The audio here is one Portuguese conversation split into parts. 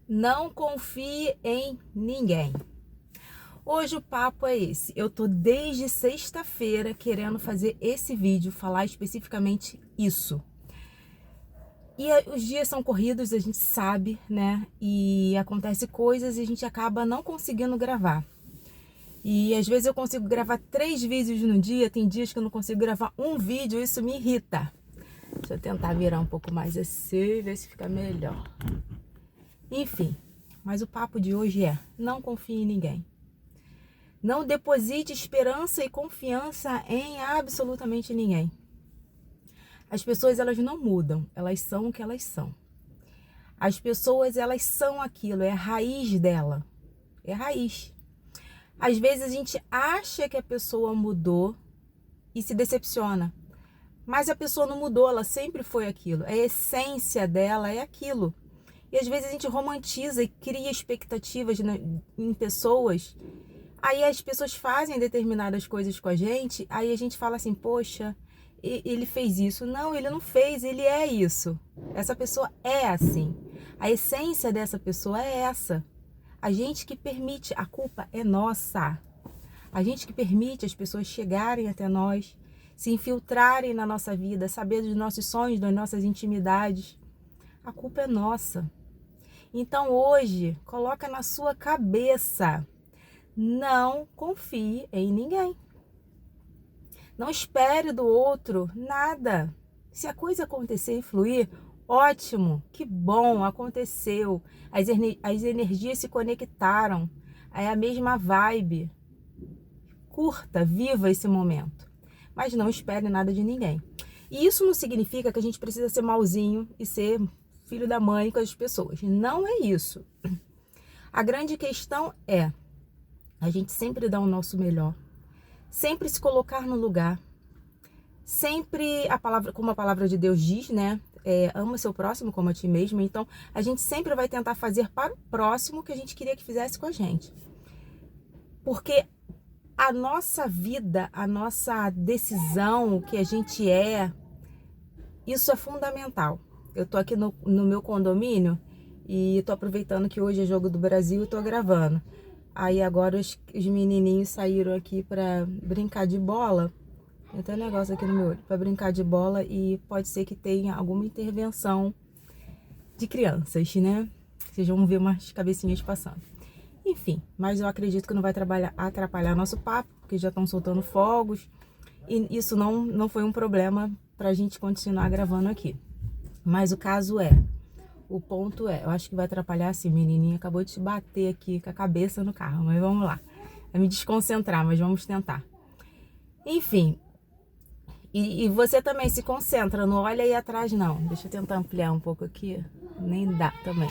Não confie em ninguém. Hoje o papo é esse. Eu tô desde sexta-feira querendo fazer esse vídeo, falar especificamente isso. E os dias são corridos, a gente sabe, né? E acontece coisas e a gente acaba não conseguindo gravar. E às vezes eu consigo gravar 3 vídeos no dia, tem dias que eu não consigo gravar um vídeo, isso me irrita. Deixa eu tentar virar um pouco mais assim, ver se fica melhor. Enfim, mas o papo de hoje é: não confie em ninguém. Não deposite esperança e confiança em absolutamente ninguém. As pessoas, elas não mudam, elas são o que elas são. As pessoas, elas são aquilo, é a raiz dela, é a raiz. Às vezes a gente acha que a pessoa mudou e se decepciona, mas a pessoa não mudou, ela sempre foi aquilo, a essência dela é aquilo. E às vezes a gente romantiza e cria expectativas em pessoas. Aí as pessoas fazem determinadas coisas com a gente, aí a gente fala assim: poxa, ele fez isso. Não, ele não fez, ele é isso. Essa pessoa é assim. A essência dessa pessoa é essa. A gente que permite, a culpa é nossa. A gente que permite as pessoas chegarem até nós, se infiltrarem na nossa vida, saber dos nossos sonhos, das nossas intimidades. A culpa é nossa. Então hoje, coloca na sua cabeça: não confie em ninguém. Não espere do outro nada. Se a coisa acontecer e fluir, ótimo, que bom, aconteceu. As energias se conectaram. É a mesma vibe. Curta, viva esse momento. Mas não espere nada de ninguém. E isso não significa que a gente precisa ser malzinho e ser filho da mãe com as pessoas. Não é isso. A grande questão é a gente sempre dar o nosso melhor, sempre se colocar no lugar, sempre como a palavra de Deus diz, né? Ama seu próximo como a ti mesmo. Então a gente sempre vai tentar fazer para o próximo o que a gente queria que fizesse com a gente, porque a nossa vida, a nossa decisão, o que a gente isso é fundamental. Eu tô aqui no meu condomínio e tô aproveitando que hoje é Jogo do Brasil e tô gravando. Aí agora os menininhos saíram aqui pra brincar de bola. Tem até um negócio aqui no meu olho. Pra brincar de bola e pode ser que tenha alguma intervenção de crianças, né? Vocês vão ver umas cabecinhas passando. Enfim, mas eu acredito que não vai atrapalhar nosso papo, porque já estão soltando fogos. E isso não foi um problema pra gente continuar gravando aqui. Mas o ponto é, eu acho que vai atrapalhar assim, menininha acabou de te bater aqui com a cabeça no carro, mas vamos lá. Vai me desconcentrar, mas vamos tentar. Enfim, e você também se concentra, não olha aí atrás não. Deixa eu tentar ampliar um pouco aqui, nem dá também.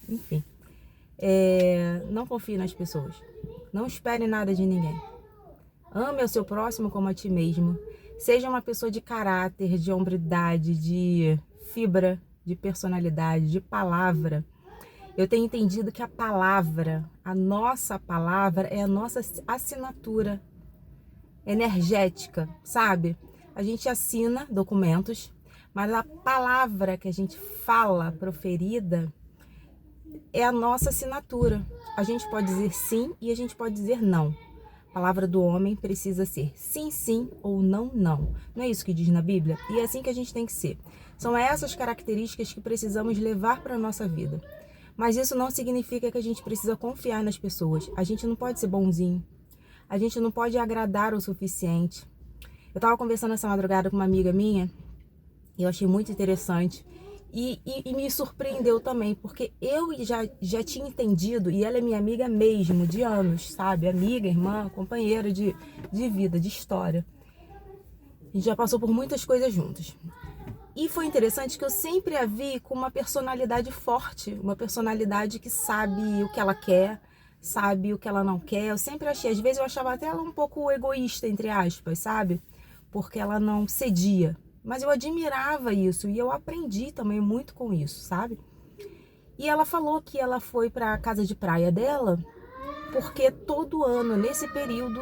Enfim, não confie nas pessoas, não espere nada de ninguém. Ame o seu próximo como a ti mesmo. Seja uma pessoa de caráter, de hombridade, de fibra, de personalidade, de palavra. Eu tenho entendido que a nossa palavra é a nossa assinatura energética, sabe? A gente assina documentos, mas a palavra que a gente fala, proferida, é a nossa assinatura. A gente pode dizer sim e a gente pode dizer não. A palavra do homem precisa ser sim, sim ou não, não. Não é isso que diz na Bíblia? E é assim que a gente tem que ser. São essas características que precisamos levar para a nossa vida. Mas isso não significa que a gente precisa confiar nas pessoas. A gente não pode ser bonzinho. A gente não pode agradar o suficiente. Eu estava conversando essa madrugada com uma amiga minha e eu achei muito interessante. E me surpreendeu também, porque eu já tinha entendido, e ela é minha amiga mesmo, de anos, sabe? Amiga, irmã, companheira de vida, de história. A gente já passou por muitas coisas juntas. E foi interessante que eu sempre a vi com uma personalidade forte, uma personalidade que sabe o que ela quer, sabe o que ela não quer. Eu sempre achei, às vezes eu achava até ela um pouco egoísta, entre aspas, sabe? Porque ela não cedia. Mas eu admirava isso e eu aprendi também muito com isso, sabe? E ela falou que ela foi para a casa de praia dela porque todo ano, nesse período,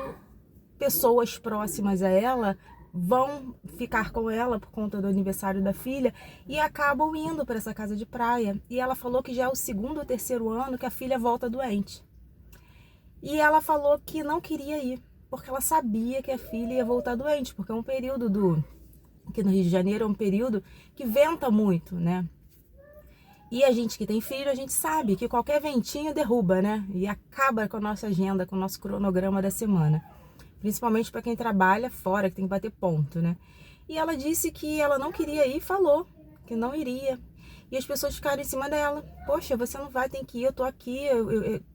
pessoas próximas a ela vão ficar com ela por conta do aniversário da filha e acabam indo para essa casa de praia. E ela falou que já é o 2º ou 3º ano que a filha volta doente. E ela falou que não queria ir, porque ela sabia que a filha ia voltar doente, porque é um período aqui no Rio de Janeiro é um período que venta muito, né? E a gente que tem filho, a gente sabe que qualquer ventinho derruba, né? E acaba com a nossa agenda, com o nosso cronograma da semana. Principalmente para quem trabalha fora, que tem que bater ponto, né? E ela disse que ela não queria ir, falou que não iria. E as pessoas ficaram em cima dela. Poxa, você não vai, tem que ir, eu tô aqui.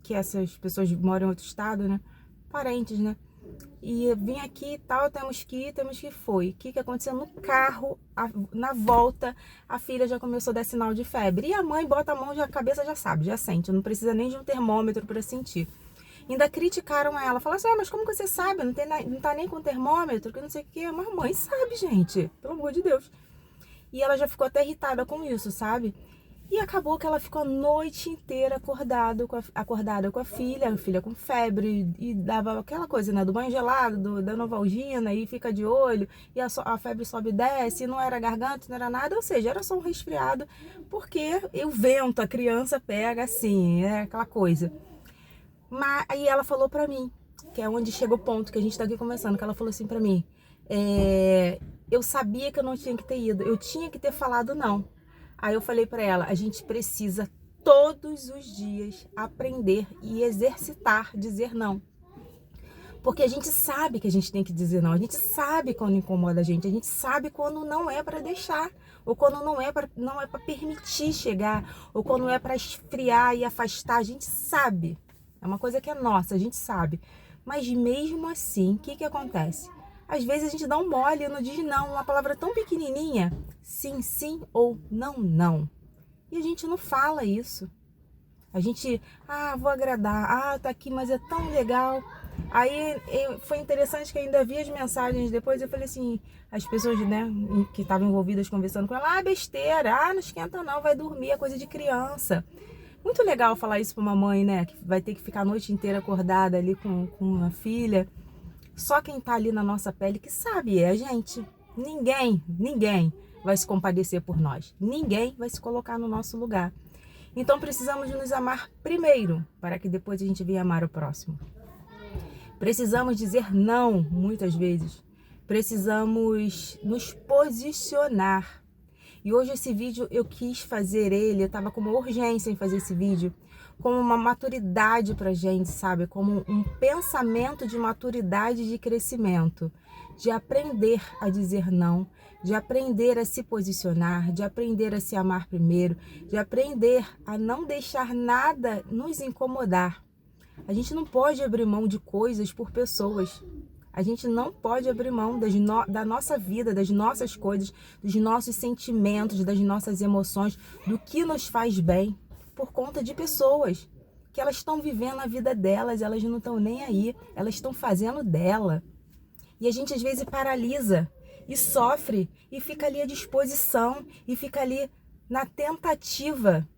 Que essas pessoas moram em outro estado, né? Parentes, né? E vim aqui e tal, temos que ir, foi. O que aconteceu no carro, na volta, a filha já começou a dar sinal de febre. E a mãe bota a mão, já, a cabeça já sabe, já sente. Não precisa nem de um termômetro para sentir. Ainda criticaram ela, falaram assim, mas como que você sabe? Não tá nem com termômetro, que não sei o que. Mas a mãe sabe, gente, pelo amor de Deus. E ela já ficou até irritada com isso, sabe? E acabou que ela ficou a noite inteira acordada com a filha com febre, e dava aquela coisa, né, do banho gelado, da Novalgina, e fica de olho, e a febre sobe e desce, e não era garganta, não era nada, ou seja, era só um resfriado, porque o vento, a criança pega assim, é aquela coisa. Mas aí ela falou pra mim, que é onde chega o ponto que a gente tá aqui conversando, que ela falou assim pra mim, eu sabia que eu não tinha que ter ido, eu tinha que ter falado não. Aí eu falei pra ela, a gente precisa todos os dias aprender e exercitar dizer não. Porque a gente sabe que a gente tem que dizer não, a gente sabe quando incomoda a gente sabe quando não é para deixar, ou quando não é para permitir chegar, ou quando é para esfriar e afastar, a gente sabe. É uma coisa que é nossa, a gente sabe. Mas mesmo assim, o que acontece? Às vezes a gente dá um mole e não diz não, uma palavra tão pequenininha, sim, sim ou não, não. E a gente não fala isso. A gente, vou agradar, tá aqui, mas é tão legal. Aí foi interessante que ainda vi as mensagens depois, eu falei assim, as pessoas, né, que estavam envolvidas conversando com ela, besteira, não esquenta não, vai dormir, é coisa de criança. Muito legal falar isso pra uma mãe, né, que vai ter que ficar a noite inteira acordada ali com a filha. Só quem tá ali na nossa pele que sabe é a gente. Ninguém vai se compadecer por nós. Ninguém vai se colocar no nosso lugar. Então precisamos nos amar primeiro, para que depois a gente venha amar o próximo. Precisamos dizer não, muitas vezes. Precisamos nos posicionar. E hoje esse vídeo eu quis fazer eu tava com uma urgência em fazer esse vídeo, como uma maturidade pra gente, sabe? Como um pensamento de maturidade, de crescimento, de aprender a dizer não, de aprender a se posicionar, de aprender a se amar primeiro, de aprender a não deixar nada nos incomodar. A gente não pode abrir mão de coisas por pessoas. A gente não pode abrir mão da nossa vida, das nossas coisas, dos nossos sentimentos, das nossas emoções, do que nos faz bem, por conta de pessoas que elas estão vivendo a vida delas, elas não estão nem aí, elas estão fazendo dela. E a gente às vezes paralisa e sofre e fica ali à disposição e fica ali na tentativa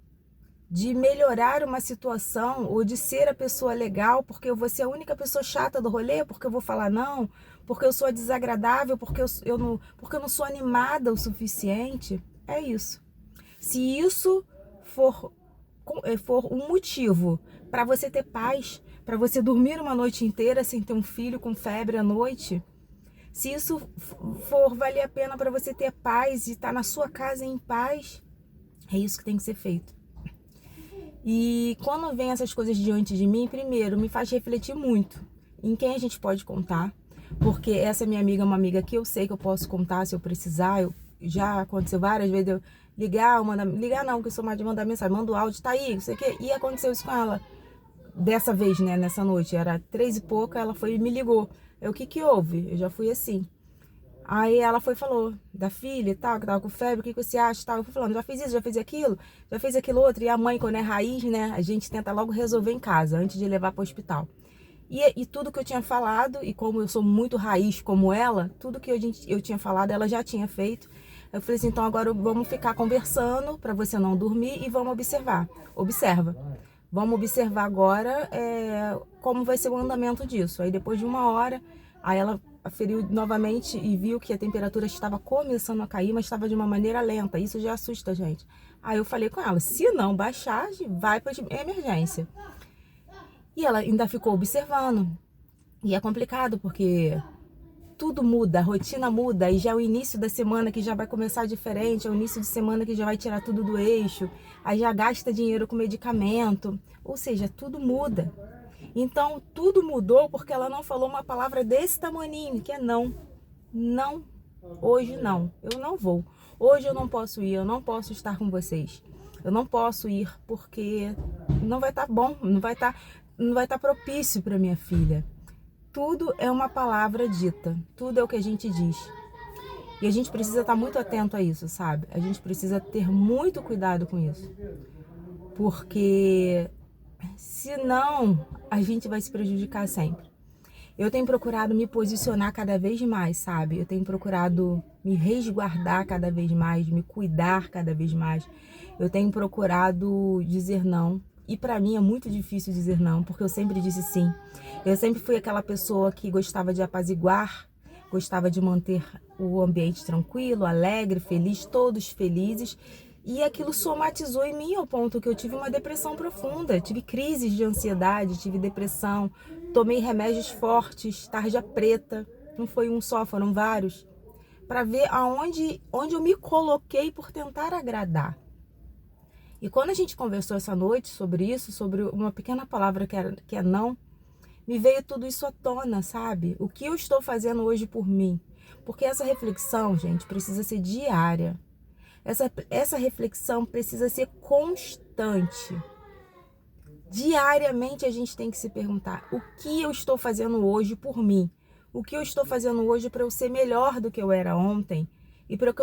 de melhorar uma situação ou de ser a pessoa legal, porque eu vou ser a única pessoa chata do rolê, porque eu vou falar não, porque eu sou desagradável, porque eu não sou animada o suficiente. É isso. Se isso for um motivo para você ter paz, para você dormir uma noite inteira sem ter um filho com febre à noite, se isso for valer a pena para você ter paz e estar na sua casa em paz, é isso que tem que ser feito. E quando vem essas coisas diante de mim, primeiro, me faz refletir muito em quem a gente pode contar, porque essa minha amiga é uma amiga que eu sei que eu posso contar se eu precisar. Já aconteceu várias vezes eu ligar não, que eu sou mais de mandar mensagem, manda o áudio, tá aí, não sei o quê. E aconteceu isso com ela dessa vez, né, nessa noite, era 3 e pouca, ela foi e me ligou. O que houve? Eu já fui assim. Aí ela foi e falou da filha e tal, que tava com febre, o que você acha e tal. Eu fui falando, já fiz isso, já fiz aquilo outro. E a mãe, quando é raiz, né, a gente tenta logo resolver em casa, antes de levar para o hospital. E tudo que eu tinha falado, e como eu sou muito raiz como ela, tudo que eu tinha falado, ela já tinha feito. Eu falei assim, então agora vamos ficar conversando para você não dormir e vamos observar. Observa. Vamos observar agora como vai ser o andamento disso. Aí depois de 1 hora, aí ela aferiu novamente e viu que a temperatura estava começando a cair, mas estava de uma maneira lenta. Isso já assusta a gente. Aí eu falei com ela, se não baixar, vai para emergência. E ela ainda ficou observando. E é complicado, porque tudo muda, a rotina muda, e já é o início da semana que já vai começar diferente, é o início de semana que já vai tirar tudo do eixo, aí já gasta dinheiro com medicamento, ou seja, tudo muda. Então, tudo mudou porque ela não falou uma palavra desse tamaninho, que é não. Não, hoje não, eu não vou. Hoje eu não posso ir, eu não posso estar com vocês. Eu não posso ir porque não vai estar bom, não vai estar propício para minha filha. Tudo é uma palavra dita, tudo é o que a gente diz. E a gente precisa estar muito atento a isso, sabe? A gente precisa ter muito cuidado com isso. Porque senão a gente vai se prejudicar sempre. Eu tenho procurado me posicionar cada vez mais, sabe? Eu tenho procurado me resguardar cada vez mais, me cuidar cada vez mais. Eu tenho procurado dizer não. E pra mim é muito difícil dizer não, porque eu sempre disse sim. Eu sempre fui aquela pessoa que gostava de apaziguar, gostava de manter o ambiente tranquilo, alegre, feliz, todos felizes. E aquilo somatizou em mim ao ponto que eu tive uma depressão profunda, tive crises de ansiedade, tive depressão, tomei remédios fortes, tarja preta, não foi um só, foram vários, para ver onde eu me coloquei por tentar agradar. E quando a gente conversou essa noite sobre isso, sobre uma pequena palavra que é não, me veio tudo isso à tona, sabe? O que eu estou fazendo hoje por mim? Porque essa reflexão, gente, precisa ser diária. Essa reflexão precisa ser constante. Diariamente a gente tem que se perguntar: o que eu estou fazendo hoje por mim? O que eu estou fazendo hoje para eu ser melhor do que eu era ontem? E para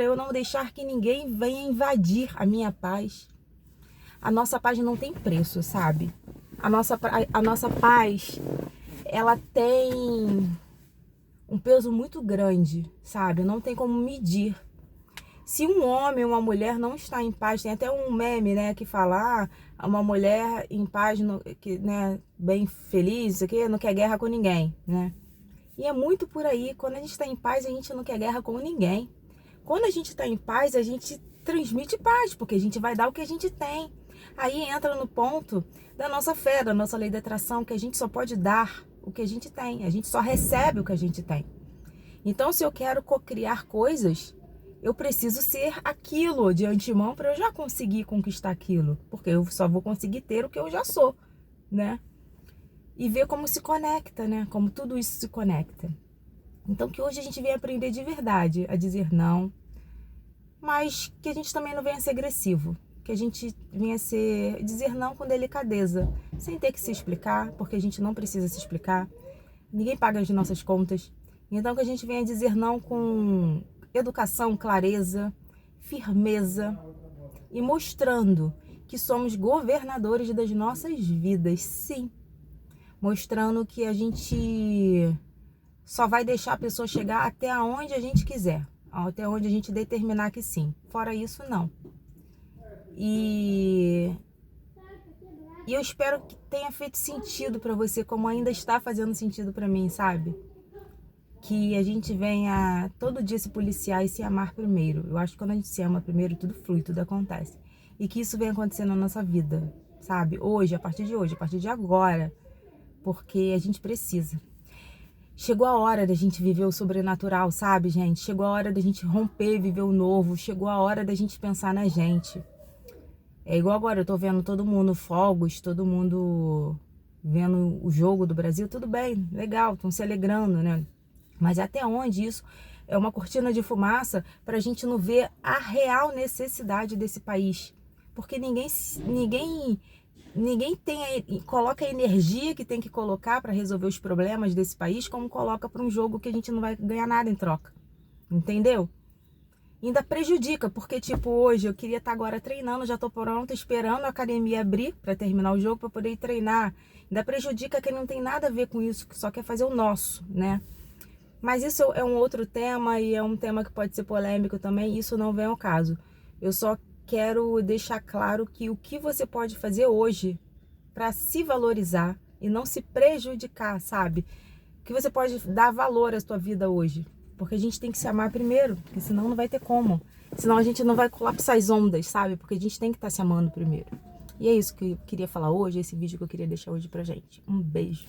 eu não deixar que ninguém venha invadir a minha paz. A nossa paz não tem preço, sabe? A nossa paz, ela tem um peso muito grande, sabe? Não tem como medir. Se um homem ou uma mulher não está em paz, tem até um meme, né, que fala, uma mulher em paz, né, bem feliz, isso aqui, não quer guerra com ninguém, né? E é muito por aí. Quando a gente está em paz, a gente não quer guerra com ninguém. Quando a gente está em paz, a gente transmite paz, porque a gente vai dar o que a gente tem. Aí entra no ponto da nossa fé, da nossa lei da atração, que a gente só pode dar o que a gente tem. A gente só recebe o que a gente tem. Então, se eu quero cocriar coisas, eu preciso ser aquilo de antemão para eu já conseguir conquistar aquilo. Porque eu só vou conseguir ter o que eu já sou, né? E ver como se conecta, né? Como tudo isso se conecta. Então, que hoje a gente venha aprender de verdade a dizer não, mas que a gente também não venha ser agressivo. Que a gente venha dizer não com delicadeza, sem ter que se explicar, porque a gente não precisa se explicar. Ninguém paga as nossas contas. Então, que a gente venha dizer não com educação, clareza, firmeza e mostrando que somos governadores das nossas vidas, sim. Mostrando que a gente só vai deixar a pessoa chegar até onde a gente quiser, até onde a gente determinar que sim. Fora isso, não. E eu espero que tenha feito sentido para você, como ainda está fazendo sentido para mim, sabe? Que a gente venha todo dia se policiar e se amar primeiro. Eu acho que quando a gente se ama primeiro, tudo flui, tudo acontece. E que isso venha acontecer na nossa vida, sabe? Hoje, a partir de agora. Porque a gente precisa. Chegou a hora da gente viver o sobrenatural, sabe, gente? Chegou a hora da gente romper e viver o novo. Chegou a hora da gente pensar na gente. É igual agora, eu tô vendo todo mundo fogos, todo mundo vendo o jogo do Brasil. Tudo bem, legal, estão se alegrando, né? Mas até onde isso é uma cortina de fumaça pra gente não ver a real necessidade desse país? Porque ninguém coloca a energia que tem que colocar para resolver os problemas desse país, como coloca para um jogo que a gente não vai ganhar nada em troca. Entendeu? Ainda prejudica, porque tipo, hoje eu queria estar agora treinando, já tô pronta, esperando a academia abrir para terminar o jogo, para poder ir treinar. Ainda prejudica quem não tem nada a ver com isso, que só quer fazer o nosso, né? Mas isso é um outro tema e é um tema que pode ser polêmico também, isso não vem ao caso. Eu só quero deixar claro que o que você pode fazer hoje para se valorizar e não se prejudicar, sabe? que você pode dar valor à sua vida hoje. Porque a gente tem que se amar primeiro, porque senão não vai ter como. Senão a gente não vai colapsar as ondas, sabe? Porque a gente tem que estar se amando primeiro. E é isso que eu queria falar hoje, esse vídeo que eu queria deixar hoje pra gente. Um beijo.